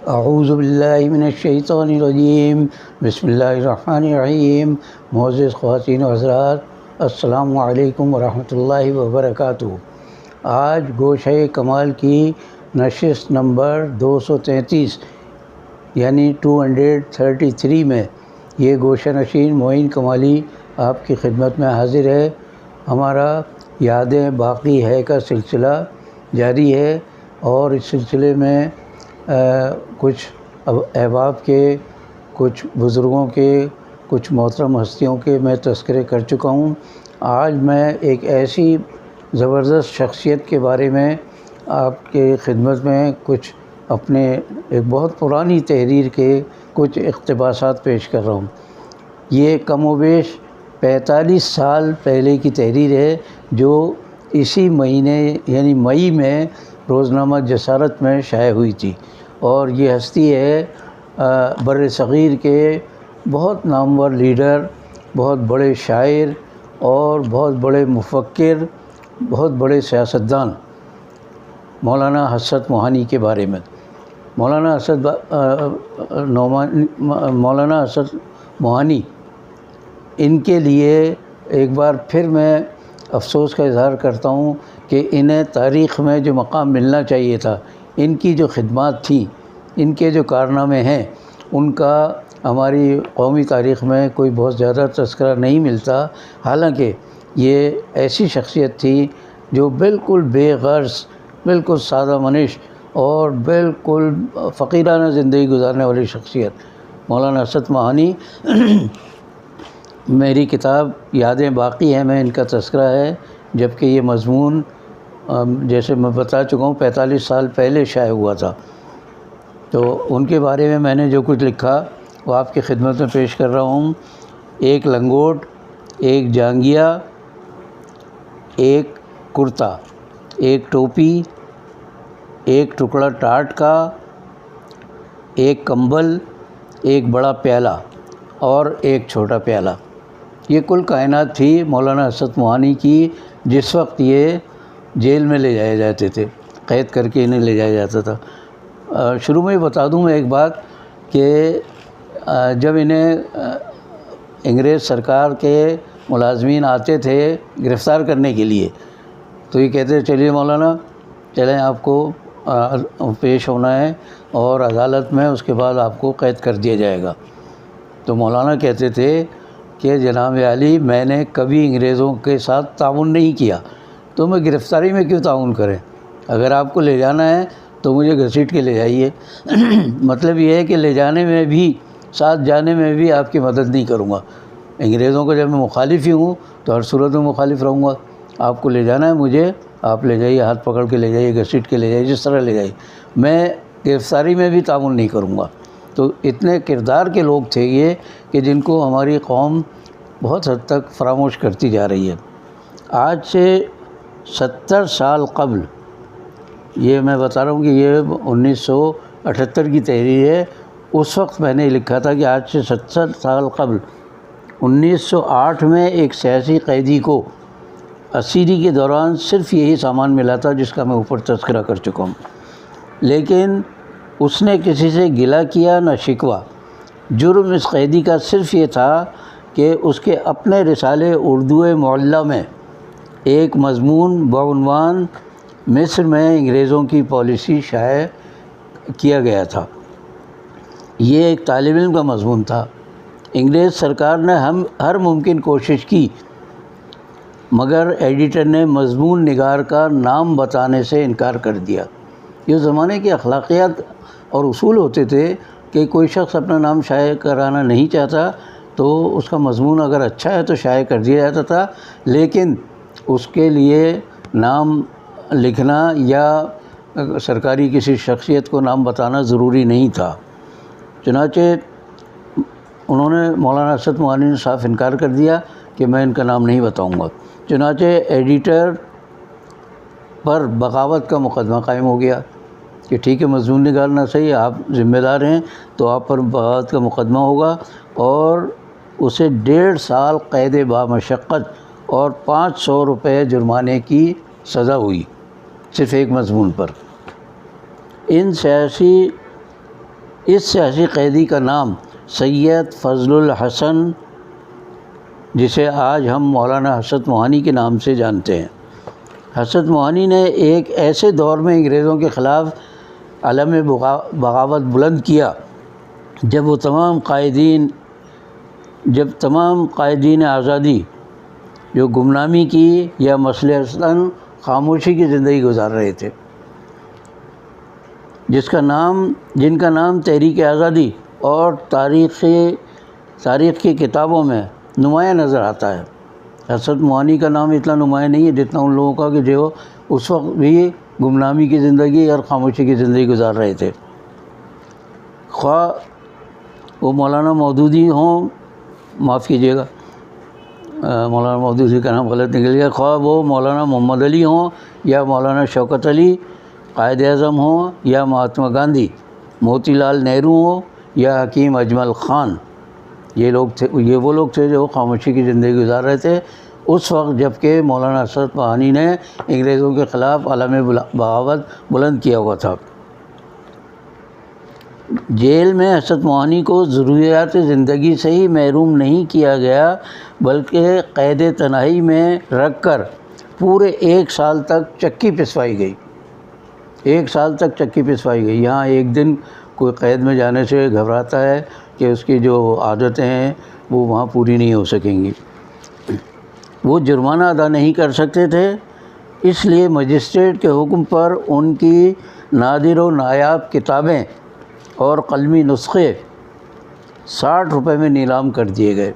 اعوذ باللہ من الشیطان الرجیم، بسم اللہ الرحمن الرحیم۔ معزز خواتین و حضرات، السلام علیکم ورحمۃ اللہ وبرکاتہ۔ آج گوشہ کمال کی نشست نمبر 233 یعنی 233 میں یہ گوشہ نشین معین کمالی آپ کی خدمت میں حاضر ہے۔ ہمارا یادیں باقی ہے کا سلسلہ جاری ہے، اور اس سلسلے میں کچھ احباب کے، کچھ بزرگوں کے، کچھ محترم ہستیوں کے میں تذکرے کر چکا ہوں۔ آج میں ایک ایسی زبردست شخصیت کے بارے میں آپ کے خدمت میں کچھ اپنے ایک بہت پرانی تحریر کے کچھ اقتباسات پیش کر رہا ہوں۔ یہ کم و بیش 45 سال پہلے کی تحریر ہے، جو اسی مہینے یعنی مئی میں روزنامہ جسارت میں شائع ہوئی تھی، اور یہ ہستی ہے بر صغیر کے بہت نامور لیڈر، بہت بڑے شاعر اور بہت بڑے مفکر، بہت بڑے سیاستدان مولانا حسرت موہانی کے بارے میں۔ مولانا حسرت موہانی، ان کے لیے ایک بار پھر میں افسوس کا اظہار کرتا ہوں کہ انہیں تاریخ میں جو مقام ملنا چاہیے تھا، ان کی جو خدمات تھیں، ان کے جو کارنامے ہیں، ان کا ہماری قومی تاریخ میں کوئی بہت زیادہ تذکرہ نہیں ملتا۔ حالانکہ یہ ایسی شخصیت تھی جو بالکل بے غرض، بالکل سادہ منش اور بالکل فقیرانہ زندگی گزارنے والی شخصیت مولانا حسرت موہانی۔ میری کتاب یادیں باقی ہیں میں ان کا تذکرہ ہے، جبکہ یہ مضمون جیسے میں بتا چکا ہوں 45 سال پہلے شائع ہوا تھا۔ تو ان کے بارے میں نے جو کچھ لکھا وہ آپ کی خدمت میں پیش کر رہا ہوں۔ ایک لنگوٹ، ایک جانگیا، ایک کرتا، ایک ٹوپی، ایک ٹکڑا ٹاٹ کا، ایک کمبل، ایک بڑا پیالہ اور ایک چھوٹا پیالہ، یہ کل کائنات تھی مولانا حسرت موہانی کی جس وقت یہ جیل میں لے جائے جاتے تھے، قید کر کے انہیں لے جایا جاتا تھا۔ شروع میں بتا دوں میں ایک بات کہ جب انہیں انگریز سرکار کے ملازمین آتے تھے گرفتار کرنے کے لیے، تو یہ کہتے چلیے مولانا چلیں، آپ کو پیش ہونا ہے اور عدالت میں اس کے بعد آپ کو قید کر دیا جائے گا۔ تو مولانا کہتے تھے کہ جناب عالی، میں نے کبھی انگریزوں کے ساتھ تعاون نہیں کیا، تو میں گرفتاری میں کیوں تعاون کریں؟ اگر آپ کو لے جانا ہے تو مجھے گھسیٹ کے لے جائیے۔ مطلب یہ ہے کہ لے جانے میں بھی، ساتھ جانے میں بھی آپ کی مدد نہیں کروں گا۔ انگریزوں کا جب میں مخالف ہی ہوں تو ہر صورت میں مخالف رہوں گا۔ آپ کو لے جانا ہے مجھے، آپ لے جائیے، ہاتھ پکڑ کے لے جائیے، گھسیٹ کے لے جائیے، جس طرح لے جائیے، میں گرفتاری میں بھی تعاون نہیں کروں گا۔ تو اتنے کردار کے لوگ تھے یہ کہ جن کو ہماری قوم بہت حد تک فراموش کرتی جا رہی ہے۔ آج سے 70 سال قبل، یہ میں بتا رہا ہوں کہ یہ 1978 کی تحریر ہے، اس وقت میں نے لکھا تھا کہ آج سے 70 سال قبل 1908 میں ایک سیاسی قیدی کو اسیری کے دوران صرف یہی سامان ملا تھا جس کا میں اوپر تذکرہ کر چکا ہوں، لیکن اس نے کسی سے گلہ کیا نہ شکوہ۔ جرم اس قیدی کا صرف یہ تھا کہ اس کے اپنے رسالے اردو معلیٰ میں ایک مضمون بعنوان مصر میں انگریزوں کی پالیسی شائع کیا گیا تھا۔ یہ ایک طالب علم کا مضمون تھا۔ انگریز سرکار نے ہر ممکن کوشش کی، مگر ایڈیٹر نے مضمون نگار کا نام بتانے سے انکار کر دیا۔ یہ زمانے کی اخلاقیات اور اصول ہوتے تھے کہ کوئی شخص اپنا نام شائع کرانا نہیں چاہتا تو اس کا مضمون اگر اچھا ہے تو شائع کر دیا جاتا تھا، لیکن اس کے لیے نام لکھنا یا سرکاری کسی شخصیت کو نام بتانا ضروری نہیں تھا۔ چنانچہ انہوں نے مولانا حسرت موہانی نے صاف انکار کر دیا کہ میں ان کا نام نہیں بتاؤں گا۔ چنانچہ ایڈیٹر پر بغاوت کا مقدمہ قائم ہو گیا کہ ٹھیک ہے، مضمون نگارنا صحیح، آپ ذمہ دار ہیں، تو آپ پر بغاوت کا مقدمہ ہوگا، اور اسے 1.5 سال قید بامشقت اور 500 روپے جرمانے کی سزا ہوئی، صرف ایک مضمون پر۔ ان سیاسی اس سیاسی قیدی کا نام سید فضل الحسن، جسے آج ہم مولانا حسرت موہانی کے نام سے جانتے ہیں۔ حسرت موہانی نے ایک ایسے دور میں انگریزوں کے خلاف علم بغاوت بلند کیا جب تمام قائدین آزادی جو گمنامی کی یا مصلحتاً خاموشی کی زندگی گزار رہے تھے، جن کا نام تحریک آزادی اور تاریخ کی کتابوں میں نمایاں نظر آتا ہے۔ حسرت موہانی کا نام اتنا نمایاں نہیں ہے جتنا ان لوگوں کا کہ جو اس وقت بھی گمنامی کی زندگی اور خاموشی کی زندگی گزار رہے تھے، خواہ وہ مولانا مودودی ہوں، معاف کیجیے گا مولانا مودودی کا نام غلط نکل گیا، خواہ وہ مولانا محمد علی ہوں یا مولانا شوکت علی قائد اعظم ہوں یا مہاتما گاندھی، موتی لال نہرو ہوں یا حکیم اجمل خان، یہ وہ لوگ تھے جو خاموشی کی زندگی گزار رہے تھے اس وقت، جب کہ مولانا حسرت موہانی نے انگریزوں کے خلاف علم بغاوت بلند کیا ہوا تھا۔ جیل میں حسرت موہانی کو ضروریات زندگی سے ہی محروم نہیں کیا گیا، بلکہ قید تنہائی میں رکھ کر پورے 1 سال تک چکی پسوائی گئی۔ 1 سال تک چکی پسوائی گئی۔ یہاں ایک دن کوئی قید میں جانے سے گھبراتا ہے کہ اس کی جو عادتیں ہیں وہ وہاں پوری نہیں ہو سکیں گی۔ وہ جرمانہ ادا نہیں کر سکتے تھے، اس لیے مجسٹریٹ کے حکم پر ان کی نادر و نایاب کتابیں اور قلمی نسخے 60 روپے میں نیلام کر دیے گئے۔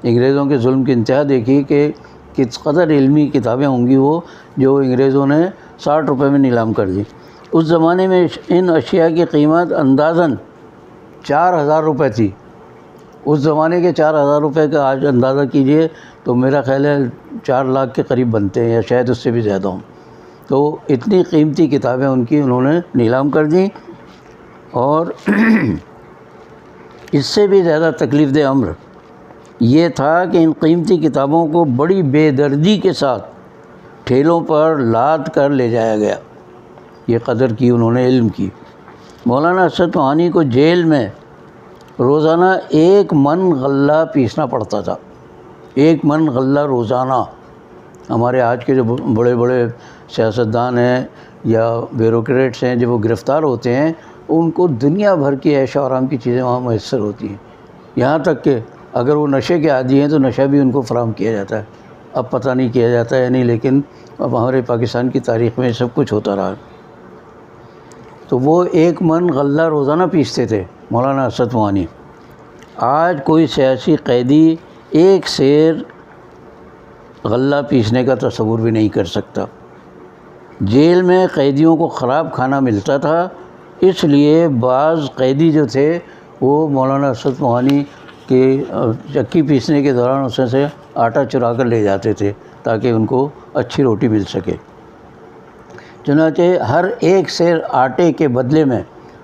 انگریزوں کے ظلم کی انتہا دیکھی کہ کس قدر علمی کتابیں ہوں گی وہ جو انگریزوں نے 60 روپے میں نیلام کر دی۔ اس زمانے میں ان اشیاء کی قیمت اندازاً 4000 روپے تھی۔ اس زمانے کے 4000 روپے کا آج اندازہ کیجئے تو میرا خیال ہے 4 لاکھ کے قریب بنتے ہیں یا شاید اس سے بھی زیادہ ہوں۔ تو اتنی قیمتی کتابیں انہوں نے نیلام کر دیں، اور اس سے بھی زیادہ تکلیف دہ امر یہ تھا کہ ان قیمتی کتابوں کو بڑی بے دردی کے ساتھ ٹھیلوں پر لاد کر لے جایا گیا۔ یہ قدر کی انہوں نے علم کی۔ مولانا حسرت موہانی کو جیل میں روزانہ 1 من غلہ پیسنا پڑتا تھا۔ 1 من غلہ روزانہ۔ ہمارے آج کے جو بڑے بڑے سیاستدان ہیں یا بیوروکریٹس ہیں جب وہ گرفتار ہوتے ہیں، ان کو دنیا بھر کی عیش و آرام کی چیزیں وہاں میسر ہوتی ہیں، یہاں تک کہ اگر وہ نشے کے عادی ہیں تو نشہ بھی ان کو فراہم کیا جاتا ہے۔ اب پتہ نہیں کیا جاتا ہے نہیں، لیکن اب ہمارے پاکستان کی تاریخ میں سب کچھ ہوتا رہا۔ تو وہ 1 من غلہ روزانہ پیستے تھے مولانا حسرت موہانی۔ آج کوئی سیاسی قیدی 1 سیر غلہ پیسنے کا تصور بھی نہیں کر سکتا۔ جیل میں قیدیوں کو خراب کھانا ملتا تھا، اس لیے بعض قیدی جو تھے وہ مولانا حسرت موہانی کے چکی پیسنے کے دوران اس میں سے آٹا چرا کر لے جاتے تھے تاکہ ان کو اچھی روٹی مل سکے۔ چنانچہ ہر 1 سیر آٹے کے بدلے میں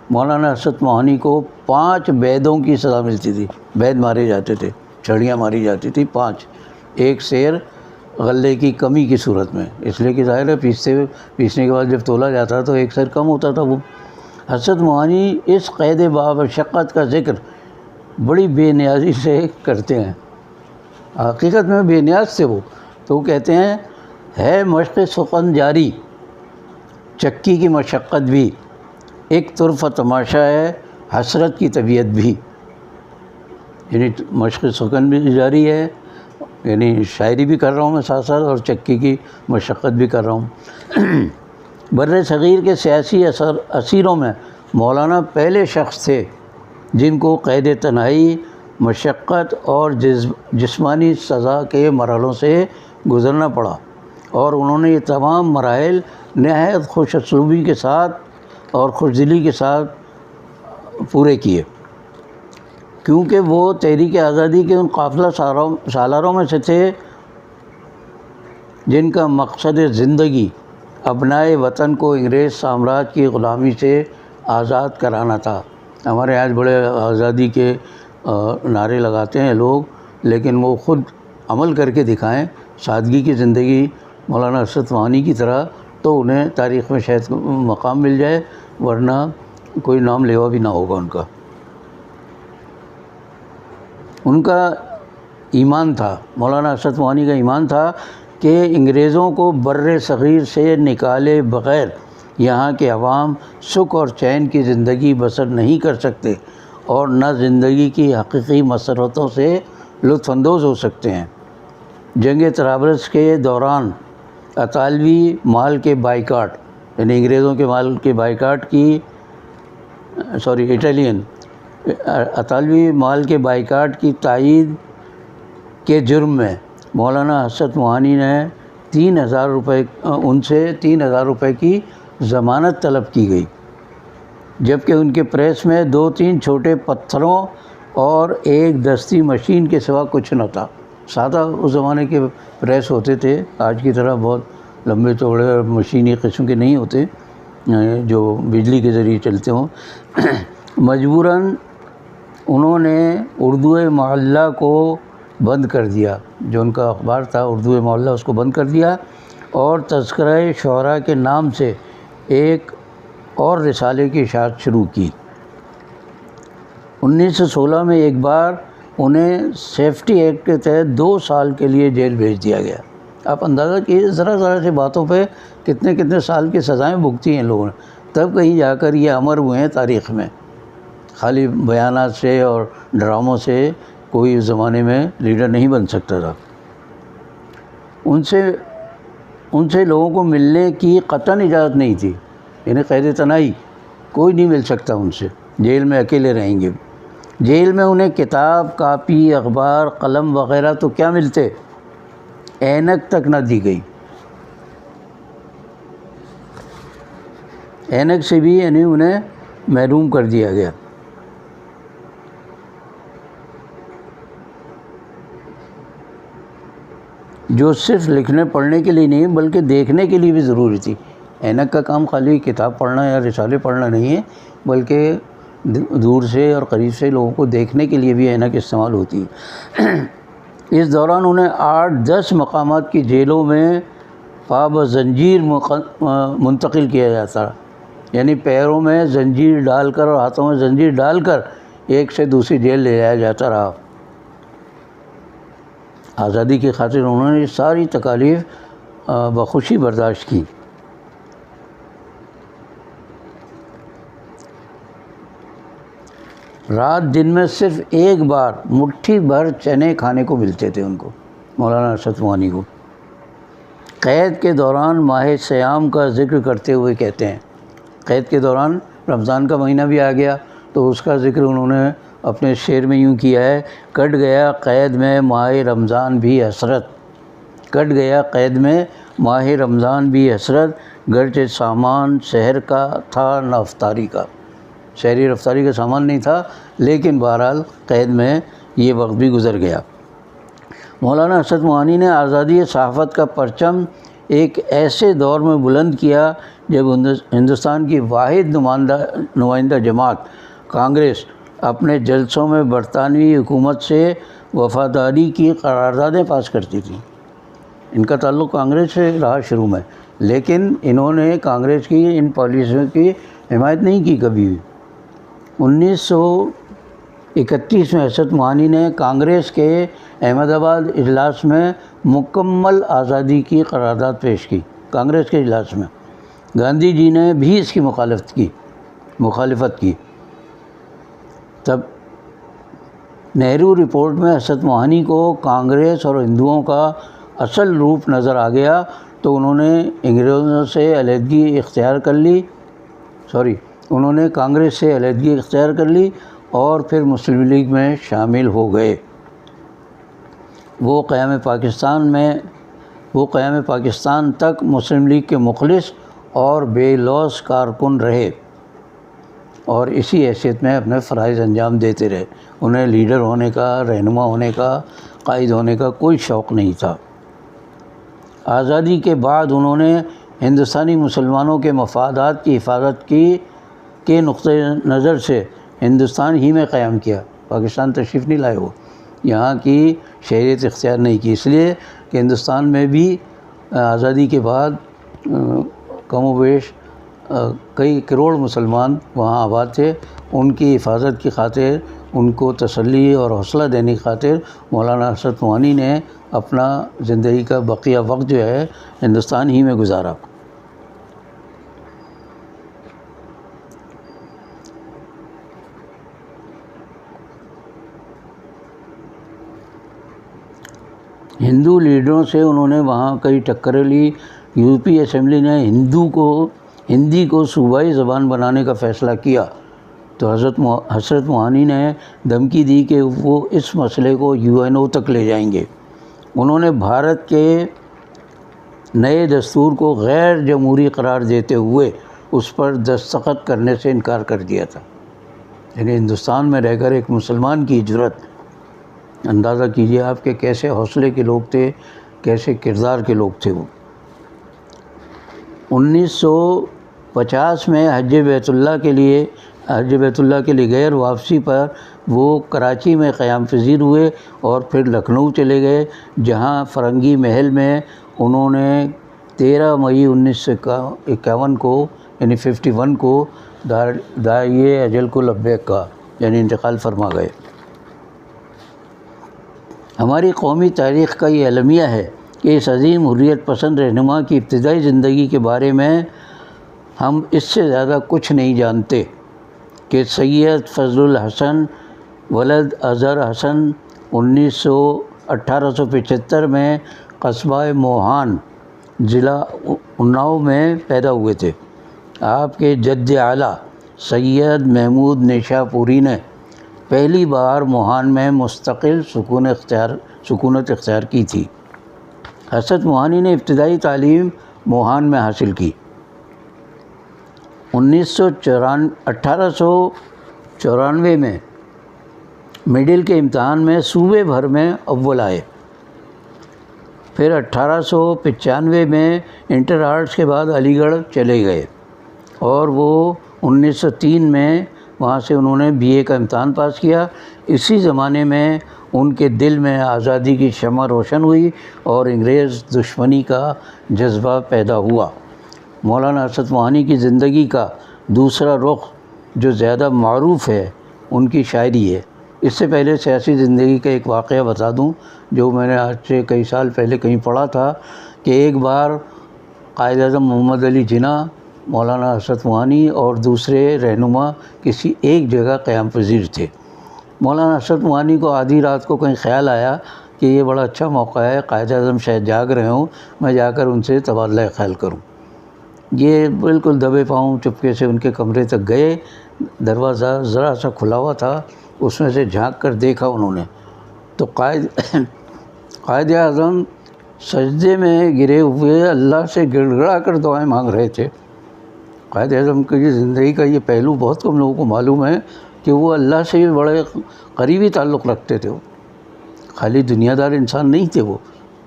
مولانا حسرت موہانی کو 5 بیدوں کی سزا ملتی تھی۔ بید مارے جاتے تھے، چھڑیاں ماری جاتی تھی 5، 1 سیر غلے کی کمی کی صورت میں، اس لیے کہ ظاہر ہے پیسنے کے بعد جب تولا جاتا تو 1 سیر کم ہوتا تھا وہ۔ حسرت موہانی اس قید بامشقت کا ذکر بڑی بے نیازی سے کرتے ہیں۔ حقیقت میں بے نیاز تھے وہ، تو وہ کہتے ہیں ہے مشق سخن جاری، چکی کی مشقت بھی، ایک طرف تماشا ہے حسرت کی طبیعت بھی۔ یعنی مشق سخن بھی جاری ہے، یعنی شاعری بھی کر رہا ہوں میں ساتھ ساتھ، اور چکی کی مشقت بھی کر رہا ہوں۔ بر صغیر کے سیاسی اسیروں میں مولانا پہلے شخص تھے جن کو قید تنہائی، مشقت اور جسمانی سزا کے مرحلوں سے گزرنا پڑا، اور انہوں نے یہ تمام مراحل نہایت خوش اسلوبی کے ساتھ اور خوش دلی کے ساتھ پورے کیے، کیونکہ وہ تحریک آزادی کے ان قافلہ سالاروں میں سے تھے جن کا مقصد زندگی ابنائے وطن کو انگریز سامراج کی غلامی سے آزاد کرانا تھا۔ ہمارے آج بڑے آزادی کے نعرے لگاتے ہیں لوگ، لیکن وہ خود عمل کر کے دکھائیں سادگی کی زندگی مولانا حسرت موہانی کی طرح، تو انہیں تاریخ میں شاید مقام مل جائے، ورنہ کوئی نام لیوا بھی نہ ہوگا ان کا۔ ان کا ایمان تھا، مولانا اسد موہانی کا ایمان تھا کہ انگریزوں کو بر صغیر سے نکالے بغیر یہاں کے عوام سکھ اور چین کی زندگی بسر نہیں کر سکتے اور نہ زندگی کی حقیقی مسرتوں سے لطف اندوز ہو سکتے ہیں۔ جنگ طرابلس کے دوران اطالوی مال کے بائیکاٹ، یعنی انگریزوں کے مال کے بائیکاٹ کی اطالوی مال کے بائیکاٹ کی تائید کے جرم میں مولانا اسد موہانی نے 3,000 روپے ان سے 3,000 روپے کی ضمانت طلب کی گئی، جبکہ ان کے پریس میں 2-3 چھوٹے پتھروں اور ایک دستی مشین کے سوا کچھ نہ تھا۔ سادہ اس زمانے کے پریس ہوتے تھے، آج کی طرح بہت لمبے چوڑے اور مشینی قسم کے نہیں ہوتے جو بجلی کے ذریعے چلتے ہوں۔ مجبوراً انہوں نے اردو محلہ کو بند کر دیا، جو ان کا اخبار تھا اردو محلہ، اس کو بند کر دیا اور تذکرہ شعراء کے نام سے ایک اور رسالے کی اشاعت شروع کی۔ 1916 میں ایک بار انہیں سیفٹی ایکٹ کے تحت 2 سال کے لیے جیل بھیج دیا گیا۔ آپ اندازہ کیے ذرا سی باتوں پہ کتنے سال کی سزائیں بھگتی ہیں لوگوں نے، تب کہیں جا کر یہ امر ہوئے ہیں تاریخ میں۔ خالی بیانات سے اور ڈراموں سے کوئی اس زمانے میں لیڈر نہیں بن سکتا تھا۔ ان سے لوگوں کو ملنے کی قطعاً اجازت نہیں تھی، یعنی قید تنہائی، کوئی نہیں مل سکتا ان سے، جیل میں اکیلے رہیں گے۔ جیل میں انہیں کتاب، کاپی، اخبار، قلم وغیرہ تو کیا ملتے، اینک تک نہ دی گئی۔ اینک سے بھی یعنی انہیں محروم کر دیا گیا۔ جو صرف لکھنے پڑھنے کے لیے نہیں بلکہ دیکھنے کے لیے بھی ضروری تھی۔ اینک کا کام خالی کتاب پڑھنا یا رسالے پڑھنا نہیں ہے، بلکہ دور سے اور قریب سے لوگوں کو دیکھنے کے لیے بھی اینک استعمال ہوتی ہے۔ اس دوران انہیں 8-10 مقامات کی جیلوں میں پا زنجیر منتقل کیا جاتا، یعنی پیروں میں زنجیر ڈال کر اور ہاتھوں میں زنجیر ڈال کر ایک سے دوسری جیل لے جایا جاتا رہا۔ آزادی کی خاطر انہوں نے ساری تکالیف بخوشی برداشت کی۔ رات دن میں صرف ایک بار مٹھی بھر چنے کھانے کو ملتے تھے ان کو، مولانا اسد موہانی کو۔ قید کے دوران ماہ سیام کا ذکر کرتے ہوئے کہتے ہیں، قید کے دوران رمضان کا مہینہ بھی آ گیا تو اس کا ذکر انہوں نے اپنے شعر میں یوں کیا ہے: کٹ گیا قید میں ماہ رمضان بھی حسرت، کٹ گیا قید میں ماہ رمضان بھی حسرت، گرچہ سامان سحر کا تھا نہ افطاری کا۔ شہری رفتاری کا سامان نہیں تھا، لیکن بہرحال قید میں یہ وقت بھی گزر گیا۔ مولانا اسد موہانی نے آزادی صحافت کا پرچم ایک ایسے دور میں بلند کیا جب ہندوستان کی واحد نمائندہ جماعت کانگریس اپنے جلسوں میں برطانوی حکومت سے وفاداری کی قراردادیں پاس کرتی تھی۔ ان کا تعلق کانگریس سے رہا شروع میں، لیکن انہوں نے کانگریس کی ان پالیسیوں کی حمایت نہیں کی کبھی بھی۔ 1931 میں اسد موہانی نے کانگریس کے احمد آباد اجلاس میں مکمل آزادی کی قرارداد پیش کی، کانگریس کے اجلاس میں۔ گاندھی جی نے بھی اس کی مخالفت کی۔ تب نہرو رپورٹ میں اسد موہانی کو کانگریس اور ہندوؤں کا اصل روپ نظر آ گیا تو انہوں نے کانگریس سے علیحدگی اختیار کر لی اور پھر مسلم لیگ میں شامل ہو گئے۔ وہ قیام پاکستان تک مسلم لیگ کے مخلص اور بے لوث کارکن رہے اور اسی حیثیت میں اپنے فرائض انجام دیتے رہے۔ انہیں لیڈر ہونے کا، رہنما ہونے کا، قائد ہونے کا کوئی شوق نہیں تھا۔ آزادی کے بعد انہوں نے ہندوستانی مسلمانوں کے مفادات کی حفاظت کے نقطہ نظر سے ہندوستان ہی میں قیام کیا، پاکستان تشریف نہیں لائے، وہ یہاں کی شہریت اختیار نہیں کی، اس لیے کہ ہندوستان میں بھی آزادی کے بعد کم و بیش کئی کروڑ مسلمان وہاں آباد تھے. ان کی حفاظت کی خاطر، ان کو تسلی اور حوصلہ دینے کی خاطر مولانا حسرت موہانی نے اپنا زندگی کا بقیہ وقت جو ہے ہندوستان ہی میں گزارا. ہندو لیڈروں سے انہوں نے وہاں کئی ٹکریں لی. یورپی اسمبلی نے ہندی کو صوبائی زبان بنانے کا فیصلہ کیا تو حضرت موہانی نے دھمکی دی کہ وہ اس مسئلے کو UNO تک لے جائیں گے. انہوں نے بھارت کے نئے دستور کو غیر جمہوری قرار دیتے ہوئے اس پر دستخط کرنے سے انکار کر دیا تھا. یعنی ہندوستان میں رہ کر ایک مسلمان کی جرأت، اندازہ کیجئے آپ کہ کیسے حوصلے کے لوگ تھے، کیسے کردار کے لوگ تھے وہ. 1950 میں حج بیت اللہ کے لیے غیر واپسی پر وہ کراچی میں قیام پذیر ہوئے اور پھر لکھنؤ چلے گئے، جہاں فرنگی محل میں انہوں نے 13 مئی 1951 کو یعنی 51 کو داعیِ اجل کو لبیک کہا، یعنی انتقال فرما گئے. ہماری قومی تاریخ کا یہ المیہ ہے کہ اس عظیم حریت پسند رہنما کی ابتدائی زندگی کے بارے میں ہم اس سے زیادہ کچھ نہیں جانتے کہ سید فضل الحسن ولد اظہر حسن 1875 میں قصبہ موہان ضلع اناؤ میں پیدا ہوئے تھے. آپ کے جد اعلیٰ سید محمود نیشا پوری نے پہلی بار موہان میں مستقل سکونت اختیار کی تھی. حضرت موہانی نے ابتدائی تعلیم موہان میں حاصل کی. 1894 میں مڈل کے امتحان میں صوبے بھر میں اول آئے. پھر 1895 میں انٹر آرٹس کے بعد علی گڑھ چلے گئے اور وہ 1903 میں وہاں سے انہوں نے BA کا امتحان پاس کیا. اسی زمانے میں ان کے دل میں آزادی کی شمع روشن ہوئی اور انگریز دشمنی کا جذبہ پیدا ہوا. مولانا حسرت موہانی کی زندگی کا دوسرا رخ جو زیادہ معروف ہے ان کی شاعری ہے. اس سے پہلے سیاسی زندگی کا ایک واقعہ بتا دوں جو میں نے آج سے کئی سال پہلے کہیں پڑھا تھا کہ ایک بار قائد اعظم محمد علی جناح، مولانا حسرت موہانی اور دوسرے رہنما کسی ایک جگہ قیام پذیر تھے. مولانا حسرت موہانی کو آدھی رات کو کہیں خیال آیا کہ یہ بڑا اچھا موقع ہے، قائد اعظم شاید جاگ رہے ہوں، میں جا کر ان سے تبادلہ خیال کروں. یہ بالکل دبے پاؤں چپکے سے ان کے کمرے تک گئے. دروازہ ذرا سا کھلا ہوا تھا، اس میں سے جھانک کر دیکھا انہوں نے تو قائد اعظم سجدے میں گرے ہوئے اللہ سے گڑ گڑا کر دعائیں مانگ رہے تھے. قائد اعظم کی زندگی کا یہ پہلو بہت کم لوگوں کو معلوم ہے کہ وہ اللہ سے بھی بڑے قریبی تعلق رکھتے تھے. وہ خالی دنیا دار انسان نہیں تھے، وہ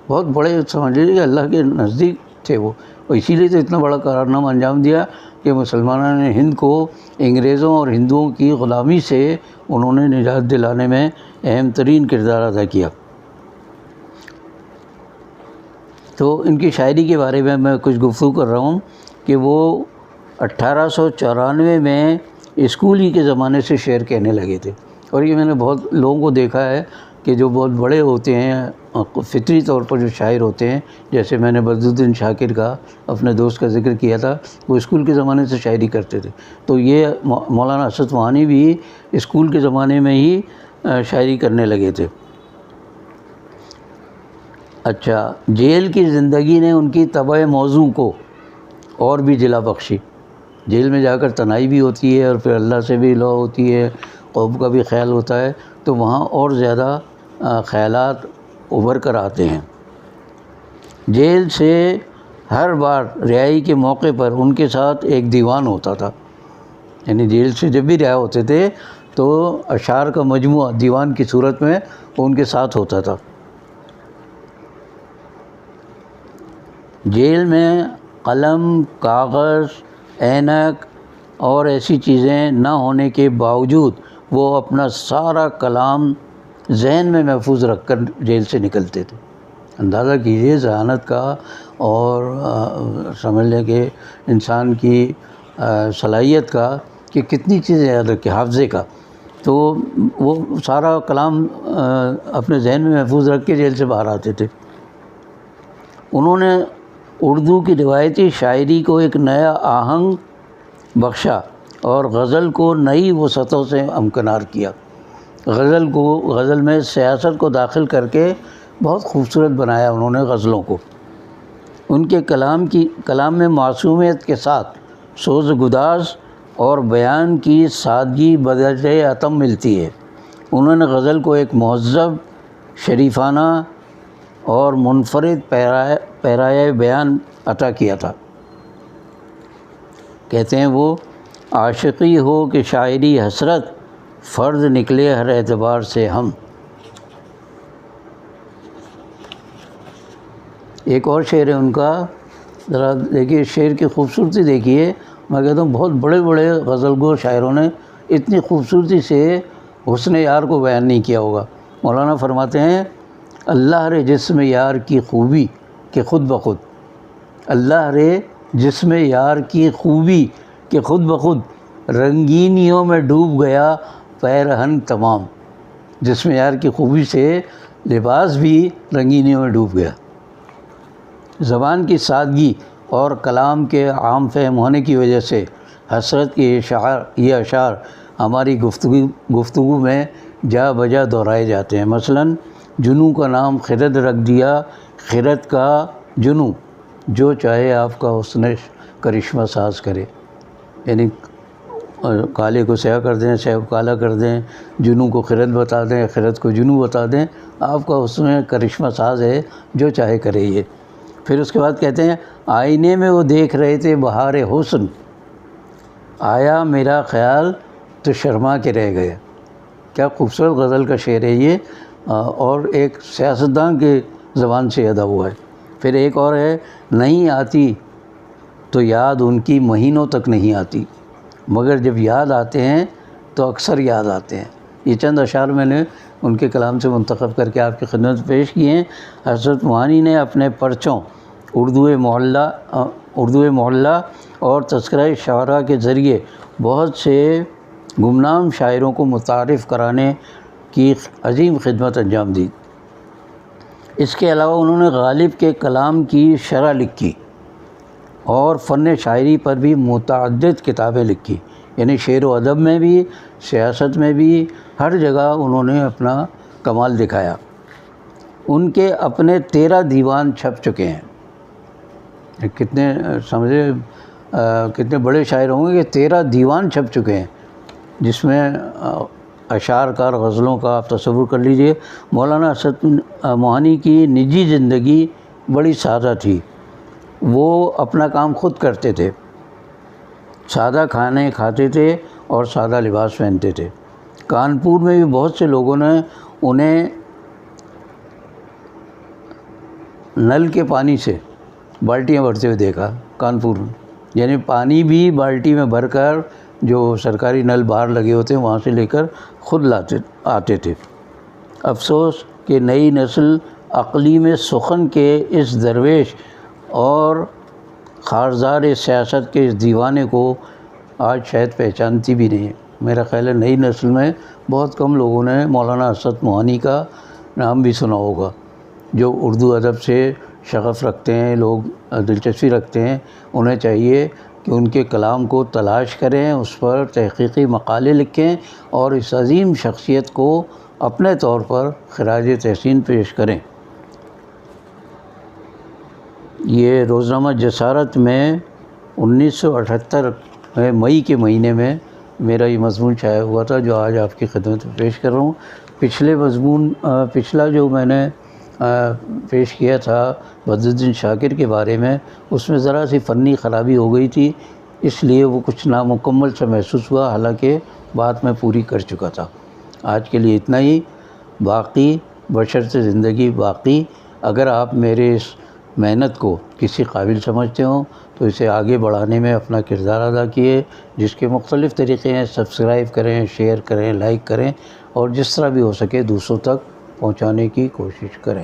بہت بڑے سمجھ لیجیے کہ اللہ کے نزدیک تھے وہ. اور اسی لیے تو اتنا بڑا کارنامہ انجام دیا کہ مسلمانوں نے ہند کو انگریزوں اور ہندوؤں کی غلامی سے انہوں نے نجات دلانے میں اہم ترین کردار ادا کیا. تو ان کی شاعری کے بارے میں کچھ گفتگو کر رہا ہوں کہ وہ 1894 میں اسکول ہی کے زمانے سے شعر کہنے لگے تھے. اور یہ میں نے بہت لوگوں کو دیکھا ہے کہ جو بہت بڑے ہوتے ہیں فطری طور پر جو شاعر ہوتے ہیں، جیسے میں نے بدرالدین شاکر کا اپنے دوست کا ذکر کیا تھا، وہ اسکول کے زمانے سے شاعری کرتے تھے. تو یہ مولانا حسرت موہانی بھی اسکول کے زمانے میں ہی شاعری کرنے لگے تھے. اچھا، جیل کی زندگی نے ان کی طبع موضوع کو اور بھی جلا بخشی. جیل میں جا کر تنہائی بھی ہوتی ہے اور پھر اللہ سے بھی لو ہوتی ہے، قوم کا بھی خیال ہوتا ہے، تو وہاں اور زیادہ خیالات ابھر کر آتے ہیں. جیل سے ہر بار رہائی کے موقع پر ان کے ساتھ ایک دیوان ہوتا تھا. یعنی جیل سے جب بھی رہا ہوتے تھے تو اشعار کا مجموعہ دیوان کی صورت میں ان کے ساتھ ہوتا تھا. جیل میں قلم، کاغذ، اینک اور ایسی چیزیں نہ ہونے کے باوجود وہ اپنا سارا کلام ذہن میں محفوظ رکھ کر جیل سے نکلتے تھے. اندازہ کیجیے ذہانت کا اور سمجھ لیں کہ انسان کی صلاحیت کا کہ کتنی چیزیں یاد رکھی، حافظے کا، تو وہ سارا کلام اپنے ذہن میں محفوظ رکھ کے جیل سے باہر آتے تھے۔ انہوں نے اردو کی روایتی شاعری کو ایک نیا آہنگ بخشا اور غزل کو نئی وسعتوں سے ہمکنار کیا۔ غزل میں سیاست کو داخل کر کے بہت خوبصورت بنایا انہوں نے غزلوں کو۔ ان کے کلام میں معصومیت کے ساتھ سوز گداز اور بیان کی سادگی بدرجہ اتم ملتی ہے۔ انہوں نے غزل کو ایک مہذب، شریفانہ اور منفرد پیرایہ بیان عطا کیا تھا۔ کہتے ہیں وہ عاشقی ہو کہ شاعری حسرت، فرد نکلے ہر اعتبار سے ہم۔ ایک اور شعر ہے ان کا، ذرا دیکھیے شعر کی خوبصورتی دیکھیے۔ میں کہتا ہوں بہت بڑے بڑے غزل گو شاعروں نے اتنی خوبصورتی سے حسن یار کو بیان نہیں کیا ہوگا۔ مولانا فرماتے ہیں اللہ رے جسم یار کی خوبی کہ خود بخود، اللہ رے جسم یار کی خوبی کہ خود بخود، رنگینیوں میں ڈوب گیا پیرہن تمام۔ جسم یار کی خوبی سے لباس بھی رنگینیوں میں ڈوب گیا۔ زبان کی سادگی اور کلام کے عام فہم ہونے کی وجہ سے حسرت کے یہ اشعار ہماری گفتگو میں جا بجا دہرائے جاتے ہیں۔ مثلاً جنوں کا نام خرد رکھ دیا، خرد کا جنوں، جو چاہے آپ کا حسن کرشمہ ساز کرے، یعنی کالے کو سیاہ کر دیں، سیاہ کو کالا کر دیں، جنوں کو خرد بتا دیں، خرد کو جنوں بتا دیں، آپ کا حسن کرشمہ ساز ہے، جو چاہے کرے یہ۔ پھر اس کے بعد کہتے ہیں آئینے میں وہ دیکھ رہے تھے بہار حسن، آیا میرا خیال تو شرما کے رہ گیا۔ کیا خوبصورت غزل کا شعر ہے یہ، اور ایک سیاستدان کے زبان سے ادا ہوا ہے۔ پھر ایک اور ہے نہیں آتی تو یاد ان کی مہینوں تک نہیں آتی، مگر جب یاد آتے ہیں تو اکثر یاد آتے ہیں۔ یہ چند اشعار میں نے ان کے کلام سے منتخب کر کے آپ کی خدمت میں پیش کیے ہیں۔ حضرت معانی نے اپنے پرچوں اردو محلہ اور تذکرہ شعراء کے ذریعے بہت سے گمنام شاعروں کو متعارف کرانے کی عظیم خدمت انجام دی۔ اس کے علاوہ انہوں نے غالب کے کلام کی شرح لکھی اور فن شاعری پر بھی متعدد کتابیں لکھی، یعنی شعر و ادب میں بھی، سیاست میں بھی، ہر جگہ انہوں نے اپنا کمال دکھایا۔ ان کے اپنے 13 دیوان چھپ چکے ہیں۔ کتنے سمجھے کتنے بڑے شاعر ہوں گے کہ 13 دیوان چھپ چکے ہیں، جس میں اشعار کا اور غزلوں کا آپ تصور کر لیجئے۔ مولانا اسد معانی کی نجی زندگی بڑی سادہ تھی۔ وہ اپنا کام خود کرتے تھے، سادہ کھانے کھاتے تھے اور سادہ لباس پہنتے تھے۔ کانپور میں بھی بہت سے لوگوں نے انہیں نل کے پانی سے بالٹیاں بھرتے ہوئے دیکھا کانپور میں، یعنی پانی بھی بالٹی میں بھر کر، جو سرکاری نل باہر لگے ہوتے ہیں وہاں سے لے کر خود آتے تھے۔ افسوس کہ نئی نسل اقلیم سخن کے اس درویش اور خارزار سیاست کے اس دیوانے کو آج شاید پہچانتی بھی نہیں ہے۔ میرا خیال ہے نئی نسل میں بہت کم لوگوں نے مولانا اسد معانی کا نام بھی سنا ہوگا۔ جو اردو ادب سے شغف رکھتے ہیں، لوگ دلچسپی رکھتے ہیں، انہیں چاہیے کہ ان کے کلام کو تلاش کریں، اس پر تحقیقی مقالے لکھیں اور اس عظیم شخصیت کو اپنے طور پر خراج تحسین پیش کریں۔ یہ روزنامہ جسارت میں 1978 میں مئی کے مہینے میں میرا یہ مضمون شائع ہوا تھا، جو آج آپ کی خدمت میں پیش کر رہا ہوں۔ پچھلا جو میں نے پیش کیا تھا بدرالدین شاکر کے بارے میں، اس میں ذرا سی فنی خرابی ہو گئی تھی، اس لیے وہ کچھ نامکمل سا محسوس ہوا، حالانکہ بات میں پوری کر چکا تھا۔ آج کے لیے اتنا ہی۔ باقی بشرط زندگی باقی، اگر آپ میرے اس محنت کو کسی قابل سمجھتے ہوں تو اسے آگے بڑھانے میں اپنا کردار ادا کیے، جس کے مختلف طریقے ہیں۔ سبسکرائب کریں، شیئر کریں، لائک کریں، اور جس طرح بھی ہو سکے دوسروں تک پہنچانے کی کوشش کریں۔